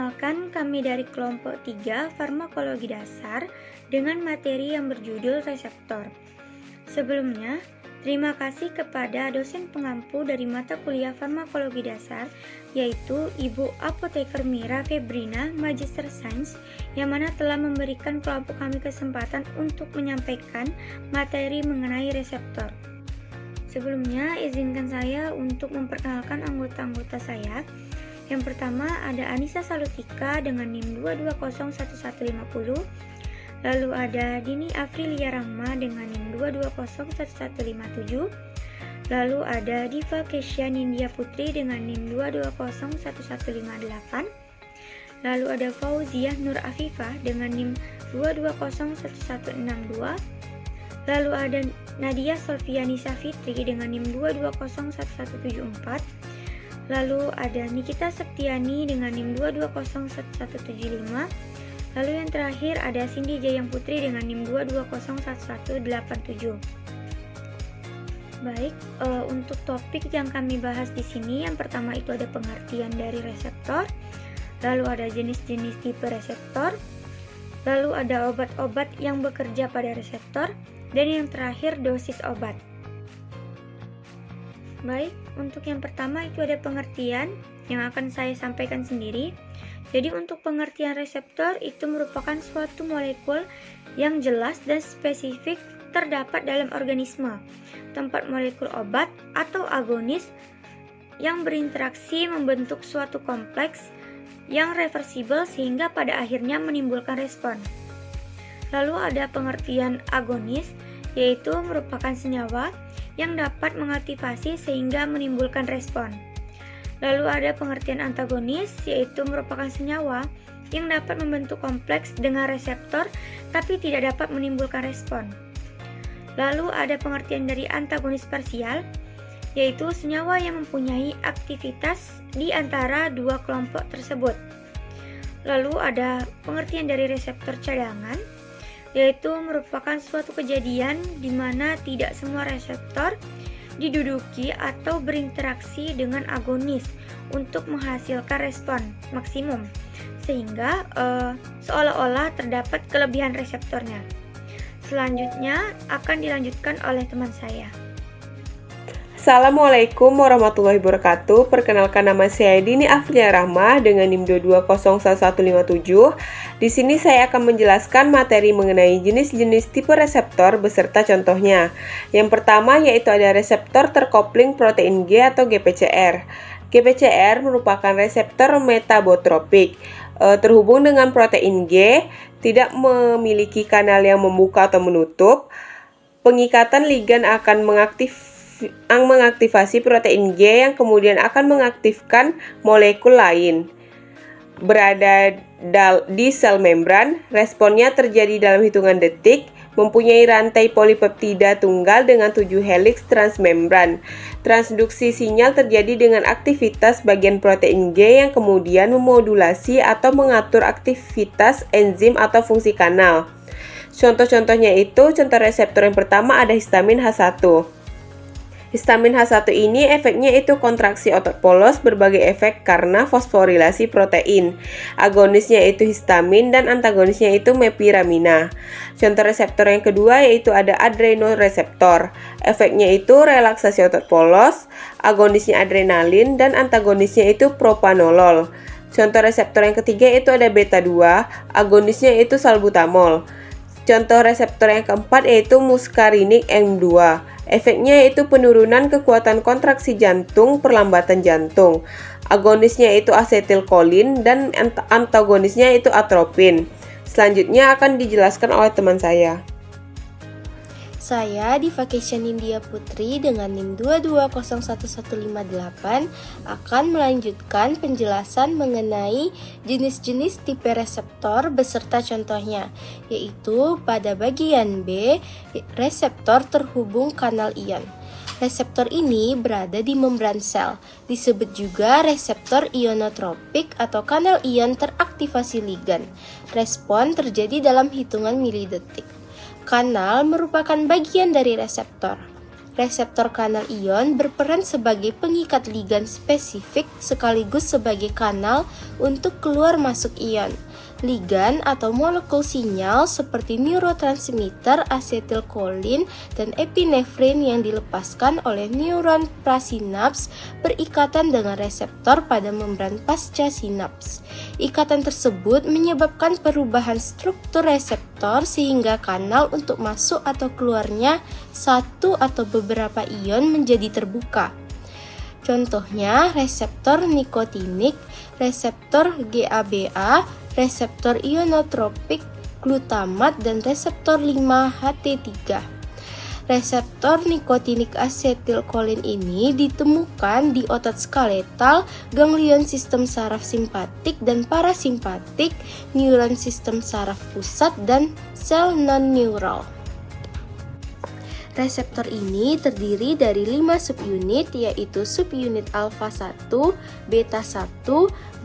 Perkenalkan, kami dari kelompok 3 Farmakologi Dasar dengan materi yang berjudul reseptor. Sebelumnya, terima kasih kepada dosen pengampu dari mata kuliah Farmakologi Dasar, yaitu Ibu Apoteker Mira Febrina, Magister Sains, yang mana telah memberikan kelompok kami kesempatan untuk menyampaikan materi mengenai reseptor. Sebelumnya, izinkan saya untuk memperkenalkan anggota-anggota saya. Yang pertama ada Anissa Salutika dengan NIM 2201150, lalu ada Dini Afrilia Rahma dengan NIM 2201157, lalu ada Diva Kesya Nindya Putri dengan NIM 2201158, lalu ada Fauziah Nur Afifah dengan NIM 2201162, lalu ada Nadia Solvianisa Fitri dengan NIM 2201174, lalu ada Nikita Septiani dengan NIM 2201175, lalu yang terakhir ada Cindy Jayang Putri dengan NIM 2201187. Baik, untuk topik yang kami bahas di sini, yang pertama itu ada pengertian dari reseptor, lalu ada jenis-jenis tipe reseptor, lalu ada obat-obat yang bekerja pada reseptor, dan yang terakhir dosis obat. Baik, untuk yang pertama itu ada pengertian yang akan saya sampaikan sendiri. Jadi untuk pengertian reseptor itu merupakan suatu molekul yang jelas dan spesifik terdapat dalam organisme, tempat molekul obat atau agonis yang berinteraksi membentuk suatu kompleks yang reversibel sehingga pada akhirnya menimbulkan respon. Lalu ada pengertian agonis, yaitu merupakan senyawa yang dapat mengaktifasi sehingga menimbulkan respon. Lalu ada pengertian antagonis, yaitu merupakan senyawa yang dapat membentuk kompleks dengan reseptor tapi tidak dapat menimbulkan respon. Lalu ada pengertian dari antagonis parsial, yaitu senyawa yang mempunyai aktivitas di antara dua kelompok tersebut. Lalu ada pengertian dari reseptor cadangan, yaitu merupakan suatu kejadian di mana tidak semua reseptor diduduki atau berinteraksi dengan agonis untuk menghasilkan respon maksimum, sehingga seolah-olah terdapat kelebihan reseptornya. Selanjutnya akan dilanjutkan oleh teman saya. Assalamualaikum warahmatullahi wabarakatuh. Perkenalkan, nama saya Dini Afrilia Rahma dengan NIM 2201157. Di sini saya akan menjelaskan materi mengenai jenis-jenis tipe reseptor beserta contohnya. Yang pertama yaitu ada reseptor terkopling protein G atau GPCR. GPCR merupakan reseptor metabotropik. Terhubung dengan protein G, tidak memiliki kanal yang membuka atau menutup. Pengikatan ligan akan mengaktifasi protein G yang kemudian akan mengaktifkan molekul lain. Berada di sel membran, responnya terjadi dalam hitungan detik, mempunyai rantai polipeptida tunggal dengan 7 heliks transmembran. Transduksi sinyal terjadi dengan aktivitas bagian protein G yang kemudian memodulasi atau mengatur aktivitas enzim atau fungsi kanal. Contoh-contohnya itu, contoh reseptor yang pertama ada histamin H1. Histamin H1 ini efeknya itu kontraksi otot polos, berbagai efek karena fosforilasi protein. Agonisnya itu histamin dan antagonisnya itu mepiramina. Contoh reseptor yang kedua yaitu ada adrenoreseptor. Efeknya itu relaksasi otot polos, agonisnya adrenalin dan antagonisnya itu propanolol. Contoh reseptor yang ketiga itu ada beta 2, agonisnya itu salbutamol. Contoh reseptor yang keempat yaitu muscarinic M2. Efeknya yaitu penurunan kekuatan kontraksi jantung, perlambatan jantung. Agonisnya itu asetilkolin dan antagonisnya itu atropin. Selanjutnya akan dijelaskan oleh teman saya. Saya Diva Kesya Nindya Putri dengan NIM 2201158 akan melanjutkan penjelasan mengenai jenis-jenis tipe reseptor beserta contohnya, yaitu pada bagian B, reseptor terhubung kanal ion. Reseptor ini berada di membran sel, disebut juga reseptor ionotropik atau kanal ion teraktivasi ligan. Respon terjadi dalam hitungan milidetik. Kanal merupakan bagian dari reseptor. Reseptor kanal ion berperan sebagai pengikat ligand spesifik sekaligus sebagai kanal untuk keluar masuk ion. Ligan atau molekul sinyal seperti neurotransmitter asetilkolin dan epinefrin yang dilepaskan oleh neuron prasinaps berikatan dengan reseptor pada membran pasca sinaps. Ikatan tersebut menyebabkan perubahan struktur reseptor sehingga kanal untuk masuk atau keluarnya satu atau beberapa ion menjadi terbuka. Contohnya reseptor nikotinik, reseptor GABA, reseptor ionotropik glutamat, dan reseptor 5-HT3. Reseptor nikotinik asetilkolin ini ditemukan di otot skeletal, ganglion sistem saraf simpatik dan parasimpatik, neuron sistem saraf pusat, dan sel non-neural. Reseptor ini terdiri dari 5 subunit, yaitu subunit alfa 1, beta 1,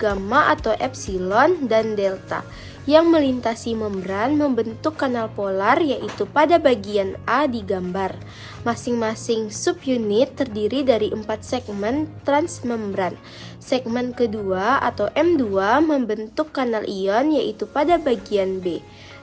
gamma atau epsilon, dan delta, yang melintasi membran membentuk kanal polar, yaitu pada bagian A di gambar. Masing-masing subunit terdiri dari 4 segmen transmembran. Segmen kedua atau M2 membentuk kanal ion, yaitu pada bagian B.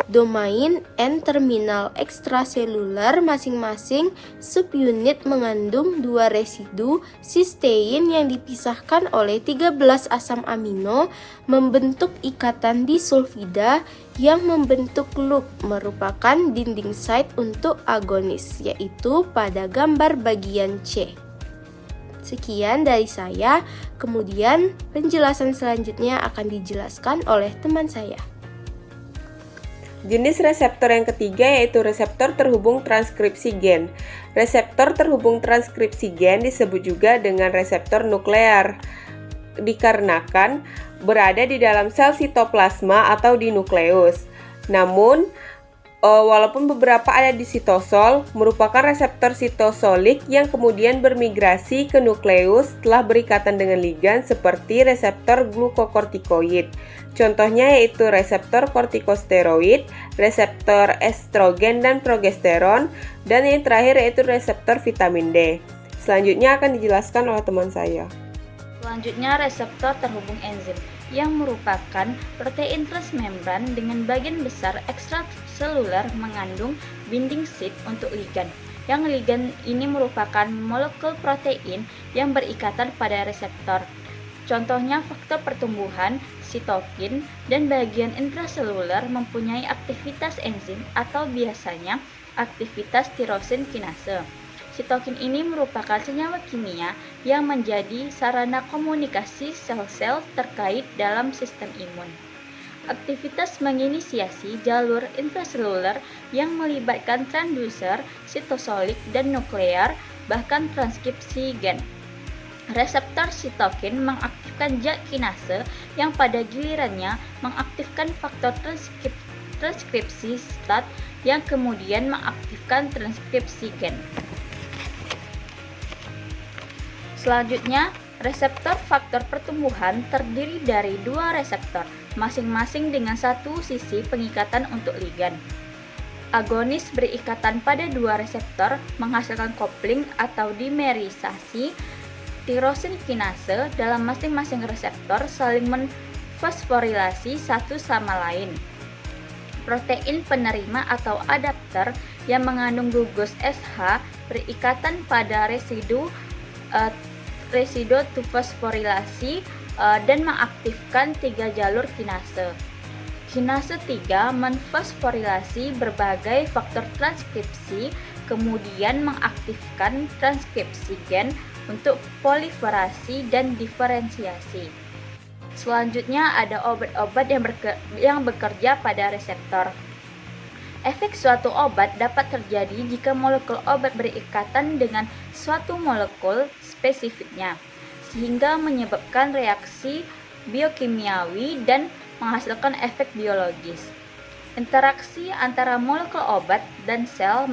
Domain N-terminal ekstraseluler, masing-masing subunit mengandung 2 residu sistein yang dipisahkan oleh 13 asam amino membentuk ikatan disulfida yang membentuk loop, merupakan dinding site untuk agonis, yaitu pada gambar bagian C. Sekian dari saya, kemudian penjelasan selanjutnya akan dijelaskan oleh teman saya. Jenis reseptor yang ketiga yaitu reseptor terhubung transkripsi gen. Reseptor terhubung transkripsi gen disebut juga dengan reseptor nuklear dikarenakan berada di dalam sel sitoplasma atau di nukleus. Namun, walaupun beberapa ada di sitosol, merupakan reseptor sitosolik yang kemudian bermigrasi ke nukleus setelah berikatan dengan ligan seperti reseptor glukokortikoid. Contohnya yaitu reseptor kortikosteroid, reseptor estrogen dan progesteron, dan yang terakhir yaitu reseptor vitamin D. Selanjutnya akan dijelaskan oleh teman saya. Selanjutnya reseptor terhubung enzim, yang merupakan protein transmembran dengan bagian besar ekstraseluler mengandung binding site untuk ligan. Yang ligan ini merupakan molekul protein yang berikatan pada reseptor. Contohnya faktor pertumbuhan, sitokin, dan bagian intraseluler mempunyai aktivitas enzim atau biasanya aktivitas tirosin kinase. Sitokin ini merupakan senyawa kimia yang menjadi sarana komunikasi sel-sel terkait dalam sistem imun. Aktivitas menginisiasi jalur intraseluler yang melibatkan transducer, sitosolik, dan nuklear, bahkan transkripsi gen. Reseptor sitokin mengaktifkan JAK kinase yang pada gilirannya mengaktifkan faktor transkripsi STAT yang kemudian mengaktifkan transkripsi gen. Selanjutnya, reseptor faktor pertumbuhan terdiri dari 2 reseptor, masing-masing dengan satu sisi pengikatan untuk ligan. Agonis berikatan pada 2 reseptor menghasilkan kopling atau dimerisasi. Tirosin kinase dalam masing-masing reseptor saling menfosforilasi satu sama lain. Protein penerima atau adapter yang mengandung gugus SH berikatan pada residu fosforilasi dan mengaktifkan 3 jalur kinase. Kinase 3 menfosforilasi berbagai faktor transkripsi, kemudian mengaktifkan transkripsi gen untuk proliferasi dan diferensiasi. Selanjutnya ada obat-obat yang bekerja pada reseptor. Efek suatu obat dapat terjadi jika molekul obat berikatan dengan suatu molekul spesifiknya, sehingga menyebabkan reaksi biokimiawi dan menghasilkan efek biologis. Interaksi antara molekul obat dan sel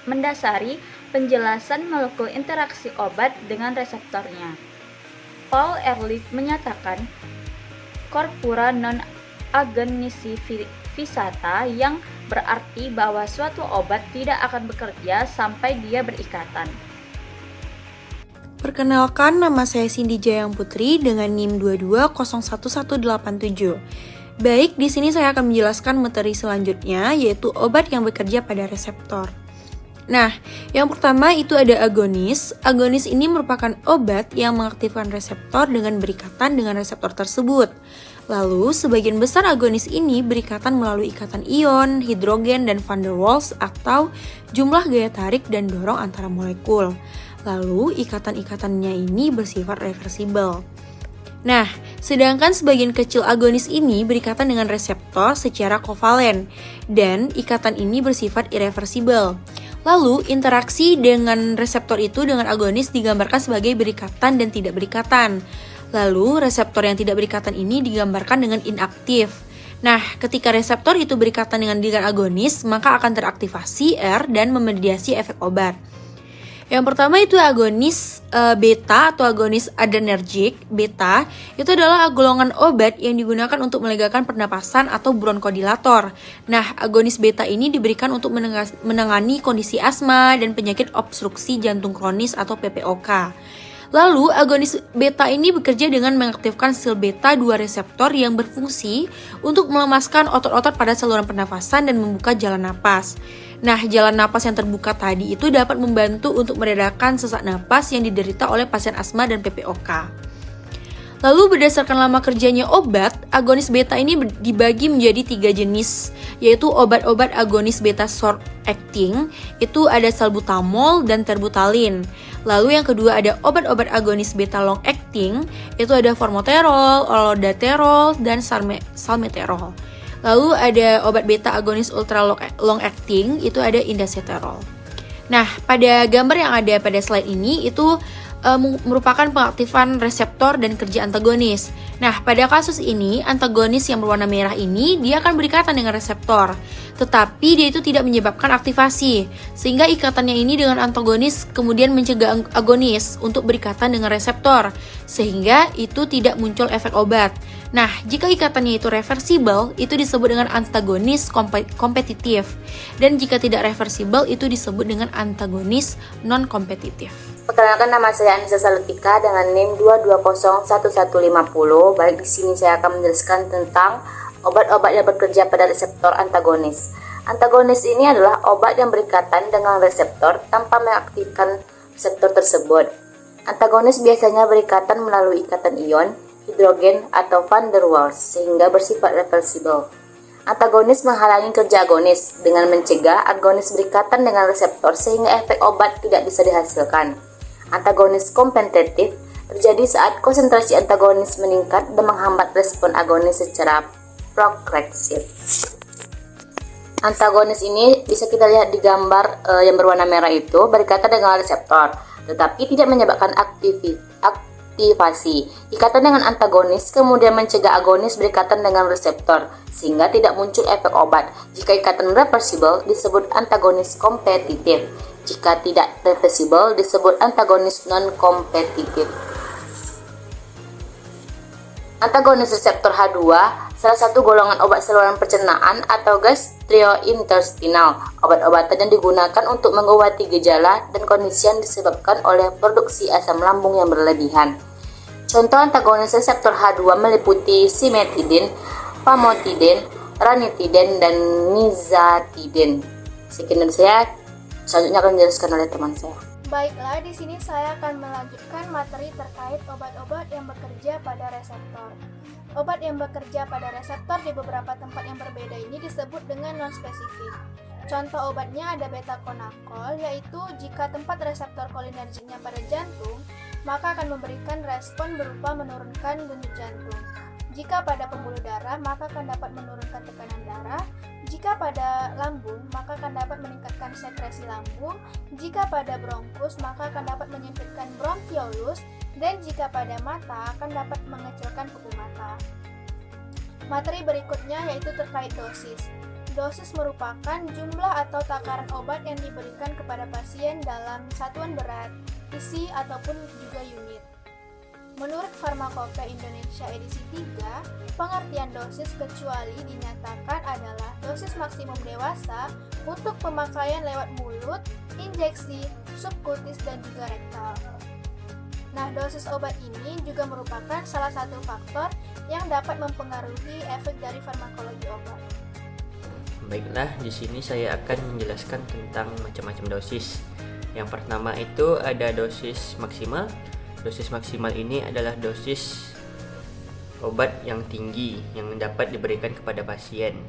mendasari penjelasan molekul interaksi obat dengan reseptornya. Paul Ehrlich menyatakan corpora non agonisifisata yang berarti bahwa suatu obat tidak akan bekerja sampai dia berikatan. Perkenalkan, nama saya Cindy Jayang Putri dengan NIM 22011187. Baik, di sini saya akan menjelaskan materi selanjutnya, yaitu obat yang bekerja pada reseptor. Nah, yang pertama itu ada agonis. Agonis ini merupakan obat yang mengaktifkan reseptor dengan berikatan dengan reseptor tersebut. Lalu, sebagian besar agonis ini berikatan melalui ikatan ion, hidrogen, dan van der Waals atau jumlah gaya tarik dan dorong antara molekul. Lalu, ikatan-ikatannya ini bersifat reversibel. Nah, sedangkan sebagian kecil agonis ini berikatan dengan reseptor secara kovalen, dan ikatan ini bersifat irreversibel. Lalu, interaksi dengan reseptor itu dengan agonis digambarkan sebagai berikatan dan tidak berikatan. Lalu, reseptor yang tidak berikatan ini digambarkan dengan inaktif. Nah, ketika reseptor itu berikatan dengan agonis, maka akan teraktivasi R dan memediasi efek obat. Yang pertama itu agonis beta atau agonis adrenergic. Beta itu adalah golongan obat yang digunakan untuk melegakan pernapasan atau bronkodilator. Nah, agonis beta ini diberikan untuk menangani kondisi asma dan penyakit obstruksi jantung kronis atau PPOK. Lalu, agonis beta ini bekerja dengan mengaktifkan sel beta 2 reseptor yang berfungsi untuk melemaskan otot-otot pada saluran pernafasan dan membuka jalan napas. Nah, jalan napas yang terbuka tadi itu dapat membantu untuk meredakan sesak napas yang diderita oleh pasien asma dan PPOK. Lalu berdasarkan lama kerjanya obat, agonis beta ini dibagi menjadi 3 jenis, yaitu obat-obat agonis beta short acting, itu ada salbutamol dan terbutalin. Lalu yang kedua ada obat-obat agonis beta long acting, itu ada formoterol, olodaterol, dan salmeterol. Lalu ada obat beta agonis ultra long acting, itu ada indaceterol. Nah, pada gambar yang ada pada slide ini itu merupakan pengaktifan reseptor dan kerja antagonis. Nah, pada kasus ini, antagonis yang berwarna merah ini dia akan berikatan dengan reseptor, tetapi dia itu tidak menyebabkan aktivasi, sehingga ikatannya ini dengan antagonis kemudian mencegah agonis untuk berikatan dengan reseptor, sehingga itu tidak muncul efek obat. Nah, jika ikatannya itu reversibel, itu disebut dengan antagonis kompetitif, dan jika tidak reversibel, itu disebut dengan antagonis non-kompetitif. Perkenalkan, nama saya Anissa Salutika dengan NIM 22011150. Baik, di sini saya akan menjelaskan tentang obat-obat yang bekerja pada reseptor antagonis. Antagonis ini adalah obat yang berikatan dengan reseptor tanpa mengaktifkan reseptor tersebut. Antagonis biasanya berikatan melalui ikatan ion, hidrogen, atau van der Waals sehingga bersifat reversibel. Antagonis menghalangi kerja agonis dengan mencegah agonis berikatan dengan reseptor sehingga efek obat tidak bisa dihasilkan. Antagonis kompetitif terjadi saat konsentrasi antagonis meningkat dan menghambat respon agonis secara progresif. Antagonis ini bisa kita lihat di gambar yang berwarna merah itu berikatan dengan reseptor, tetapi tidak menyebabkan aktivasi. Ikatan dengan antagonis kemudian mencegah agonis berikatan dengan reseptor, sehingga tidak muncul efek obat. Jika ikatan reversibel disebut antagonis kompetitif. Jika tidak reversibel disebut antagonis non-kompetitif. Antagonis reseptor H2 salah satu golongan obat saluran pencernaan atau gastrointestinal. Obat-obatan yang digunakan untuk mengobati gejala dan kondisi yang disebabkan oleh produksi asam lambung yang berlebihan. Contoh antagonis reseptor H2 meliputi simetidin, famotidin, ranitidin, dan nizatidin. Sekian dari saya. Selanjutnya akan dijelaskan oleh teman saya. Baiklah, di sini saya akan melanjutkan materi terkait obat-obat yang bekerja pada reseptor. Obat yang bekerja pada reseptor di beberapa tempat yang berbeda ini disebut dengan non-spesifik. Contoh obatnya ada beta-konakol, yaitu jika tempat reseptor kolinergiknya pada jantung, maka akan memberikan respon berupa menurunkan denyut jantung. Jika pada pembuluh darah, maka akan dapat menurunkan tekanan darah. Jika pada lambung, maka akan dapat meningkatkan sekresi lambung. Jika pada bronkus, maka akan dapat menyempitkan bronkiolus. Dan jika pada mata, akan dapat mengecilkan kuku mata. Materi berikutnya yaitu terkait dosis. Dosis merupakan jumlah atau takaran obat yang diberikan kepada pasien dalam satuan berat, isi, ataupun juga unit. Menurut Farmakope Indonesia edisi 3, pengertian dosis kecuali dinyatakan adalah dosis maksimum dewasa untuk pemakaian lewat mulut, injeksi, subkutis, dan juga rektal. Nah, dosis obat ini juga merupakan salah satu faktor yang dapat mempengaruhi efek dari farmakologi obat. Baiklah, di sini saya akan menjelaskan tentang macam-macam dosis. Yang pertama itu ada dosis maksimal. Dosis maksimal ini adalah dosis obat yang tinggi yang dapat diberikan kepada pasien.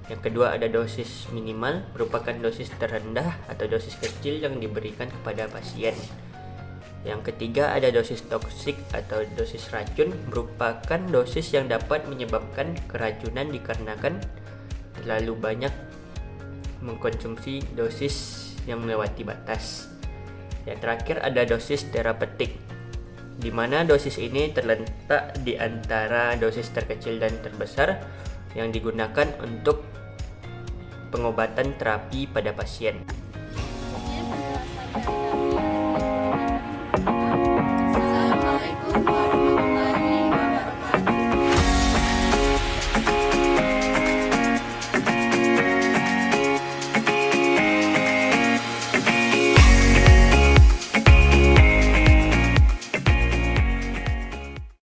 Yang kedua ada dosis minimal, merupakan dosis terendah atau dosis kecil yang diberikan kepada pasien. Yang ketiga ada dosis toksik atau dosis racun, merupakan dosis yang dapat menyebabkan keracunan dikarenakan terlalu banyak mengkonsumsi dosis yang melewati batas. Yang terakhir ada dosis terapeutik, di mana dosis ini terletak di antara dosis terkecil dan terbesar yang digunakan untuk pengobatan terapi pada pasien.